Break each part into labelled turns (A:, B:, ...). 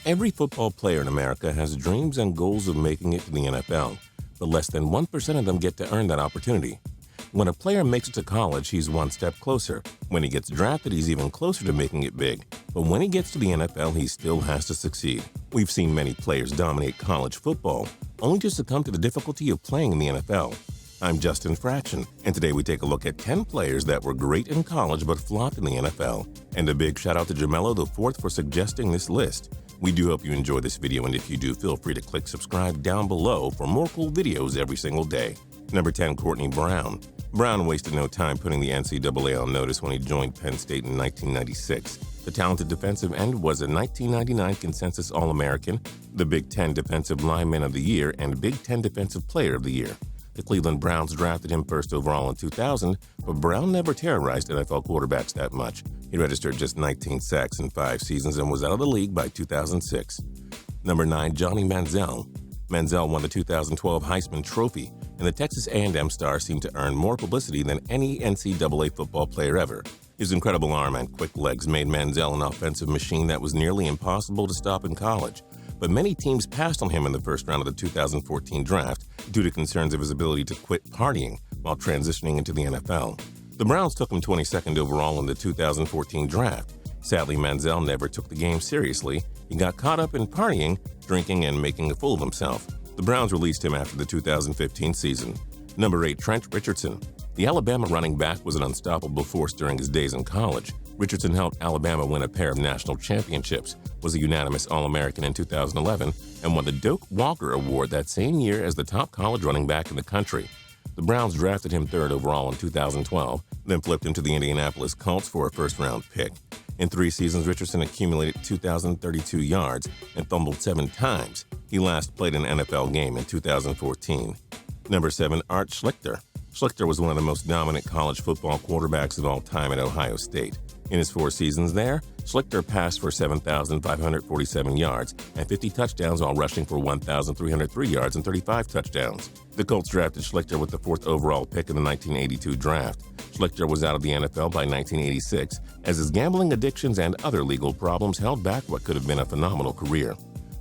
A: Every football player in America has dreams and goals of making it to the NFL, but less than 1% of them get to earn that opportunity. When a player makes it to college, he's one step closer. When he gets drafted, he's even closer to making it big. But when he gets to the NFL, he still has to succeed. We've seen many players dominate college football, only to succumb to the difficulty of playing in the NFL. I'm Justin Fraction, and today we take a look at 10 players that were great in college but flopped in the NFL. And a big shout out to Jomelo the Fourth for suggesting this list. We do hope you enjoy this video, and if you do, feel free to click subscribe down below for more cool videos every single day. Number 10, Courtney Brown. Brown wasted no time putting the NCAA on notice when he joined Penn State in 1996. The talented defensive end was a 1999 consensus All-American, the Big Ten Defensive Lineman of the Year, and Big Ten Defensive Player of the Year. The Cleveland Browns drafted him first overall in 2000, but Brown never terrorized NFL quarterbacks that much. He registered just 19 sacks in 5 seasons and was out of the league by 2006. Number 9, Johnny Manziel. Manziel won the 2012 Heisman Trophy, and the Texas A&M star seemed to earn more publicity than any NCAA football player ever. His incredible arm and quick legs made Manziel an offensive machine that was nearly impossible to stop in college. But many teams passed on him in the first round of the 2014 draft due to concerns of his ability to quit partying while transitioning into the NFL. The Browns took him 22nd overall in the 2014 draft. Sadly, Manziel never took the game seriously. He got caught up in partying, drinking, and making a fool of himself. The Browns released him after the 2015 season. Number 8, Trent Richardson. The Alabama running back was an unstoppable force during his days in college. Richardson helped Alabama win a pair of national championships, was a unanimous All-American in 2011, and won the Doak Walker Award that same year as the top college running back in the country. The Browns drafted him 3rd overall in 2012, then flipped him to the Indianapolis Colts for a first-round pick. In 3 seasons, Richardson accumulated 2,032 yards and fumbled 7 times. He last played an NFL game in 2014. Number 7, Art Schlichter. Schlichter was one of the most dominant college football quarterbacks of all time at Ohio State. In his 4 seasons there, Schlichter passed for 7,547 yards and 50 touchdowns while rushing for 1,303 yards and 35 touchdowns. The Colts drafted Schlichter with the 4th overall pick in the 1982 draft. Schlichter was out of the NFL by 1986 as his gambling addictions and other legal problems held back what could have been a phenomenal career.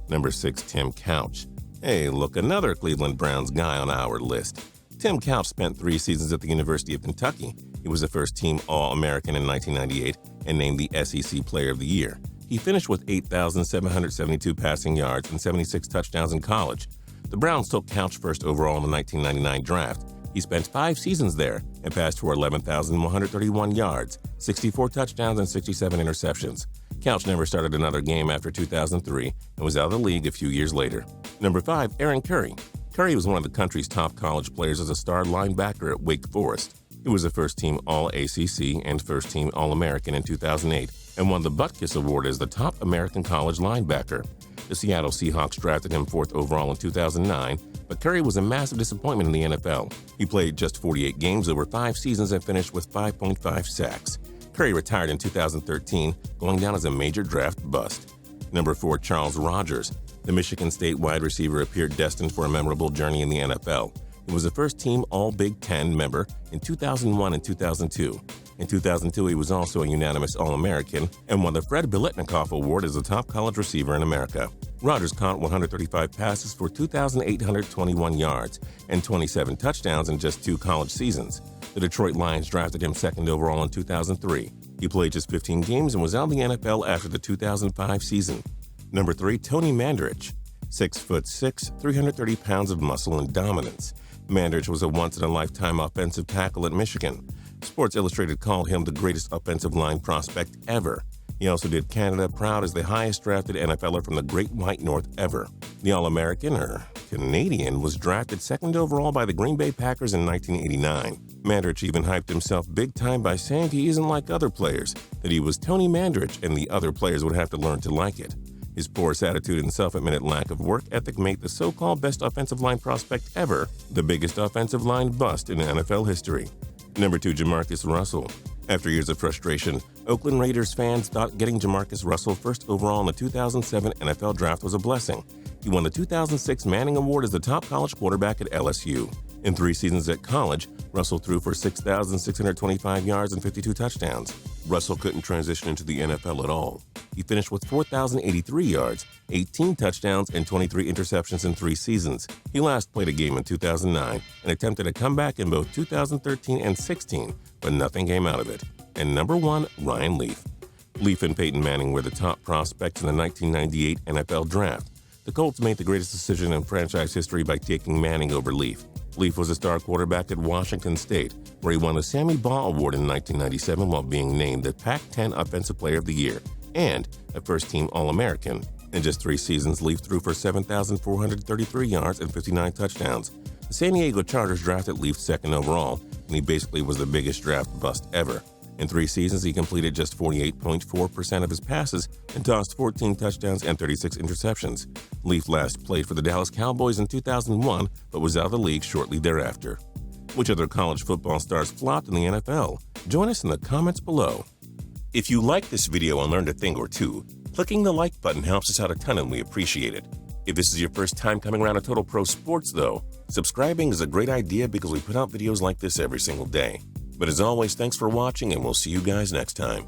A: Number 6, Tim Couch. Hey, look, another Cleveland Browns guy on our list. Tim Couch spent 3 seasons at the University of Kentucky. He was a first-team All-American in 1998 and named the SEC Player of the Year. He finished with 8,772 passing yards and 76 touchdowns in college. The Browns took Couch first overall in the 1999 draft. He spent 5 seasons there and passed for 11,131 yards, 64 touchdowns, and 67 interceptions. Couch never started another game after 2003 and was out of the league a few years later. Number 5, Aaron Curry. Curry was one of the country's top college players as a star linebacker at Wake Forest. He was a first-team All-ACC and first-team All-American in 2008 and won the Butkus Award as the top American college linebacker. The Seattle Seahawks drafted him 4th overall in 2009, but Curry was a massive disappointment in the NFL. He played just 48 games over 5 seasons and finished with 5.5 sacks. Curry retired in 2013, going down as a major draft bust. Number 4, Charles Rogers. The Michigan State wide receiver appeared destined for a memorable journey in the NFL. He was a first-team All-Big Ten member in 2001 and 2002. In 2002, he was also a unanimous All-American and won the Fred Biletnikoff Award as the top college receiver in America. Rogers caught 135 passes for 2,821 yards and 27 touchdowns in just 2 college seasons. The Detroit Lions drafted him 2nd overall in 2003. He played just 15 games and was out of the NFL after the 2005 season. Number 3, Tony Mandarich. 6'6", 330 pounds of muscle and dominance. Mandarich was a once-in-a-lifetime offensive tackle at Michigan. Sports Illustrated called him the greatest offensive line prospect ever. He also did Canada proud as the highest-drafted NFLer from the Great White North ever. The All-American, or Canadian, was drafted 2nd overall by the Green Bay Packers in 1989. Mandarich even hyped himself big time by saying he isn't like other players, that he was Tony Mandarich and the other players would have to learn to like it. His porous attitude and self-admitted lack of work ethic made the so-called best offensive line prospect ever the biggest offensive line bust in NFL history. Number 2, JaMarcus Russell. After years of frustration, Oakland Raiders fans thought getting JaMarcus Russell 1st overall in the 2007 NFL Draft was a blessing. He won the 2006 Manning Award as the top college quarterback at LSU. In 3 seasons at college, Russell threw for 6,625 yards and 52 touchdowns. Russell couldn't transition into the NFL at all. He finished with 4,083 yards, 18 touchdowns, and 23 interceptions in 3 seasons. He last played a game in 2009 and attempted a comeback in both 2013 and 16, but nothing came out of it. And number 1, Ryan Leaf. Leaf and Peyton Manning were the top prospects in the 1998 NFL Draft. The Colts made the greatest decision in franchise history by taking Manning over Leaf. Leaf was a star quarterback at Washington State, where he won the Sammy Baugh Award in 1997 while being named the Pac-10 Offensive Player of the Year and a first-team All-American. In just 3 seasons, Leaf threw for 7,433 yards and 59 touchdowns. The San Diego Chargers drafted Leaf second overall, and he basically was the biggest draft bust ever. In 3 seasons, he completed just 48.4% of his passes and tossed 14 touchdowns and 36 interceptions. Leaf last played for the Dallas Cowboys in 2001, but was out of the league shortly thereafter. Which other college football stars flopped in the NFL? Join us in the comments below. If you liked this video and learned a thing or two, clicking the like button helps us out a ton and we appreciate it. If this is your first time coming around to Total Pro Sports though, subscribing is a great idea because we put out videos like this every single day. But as always, thanks for watching and we'll see you guys next time.